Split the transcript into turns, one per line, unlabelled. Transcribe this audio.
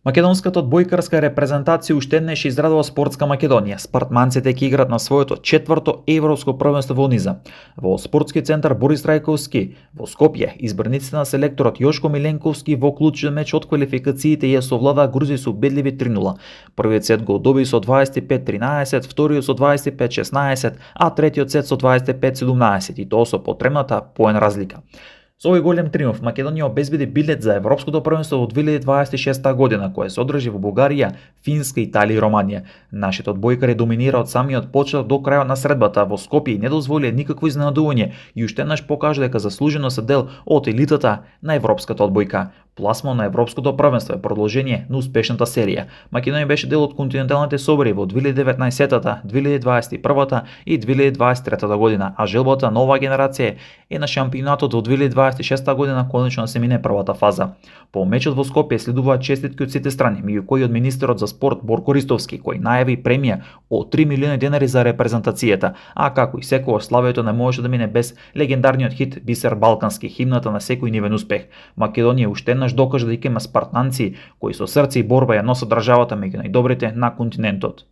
Македонската одбојкарска репрезентација уште еднаш израдува спортска Македонија. Спартманците ќе играат на своето четврто европско првенство во низа. Во спортски центар Борис Трајковски во Скопје, избраниците на селекторот Јошко Миленковски во клучен меч од квалификациите ја совладаа Грузија со убедливи 3:0. Првиот сет го доби со 25-13, вториот со 25-16, а третиот сет со 25-17 и тоа со потребната поен разлика. Со овој голем триумф Македонија обезбеди билет за Европското првенство во 2026 година, кое се одржи во Бугарија, Финска, Италија и Романија. Нашите одбојкари доминира од самиот почеток до крајот на средбата во Скопје и не дозволија никакво изненадување и уште еднаш покажа дека заслужено се дел од елитата на европската одбојка. Пласман на Европското првенство е продолжение на успешната серија. Македонија беше дел од континенталните собори во 2019-та, 2021-та и 2023 година, а желбата на оваа генерација е на шампионатот во 2026 година конечно се мине првата фаза. По мечот во Скопје следуваат честитки од сите страни, меѓу кои од министерот за спорт Борко Ристовски, кој најави премија од 3 милиони денари за репрезентацијата, а како и секогаш славието не можеше да мине без легендарниот хит Бисер Балкански, химната на секој нивен успех. Македонија уште еднаш докажа дека има спартанци кои со срце и борба ја носат државата меѓу најдобрите на континентот.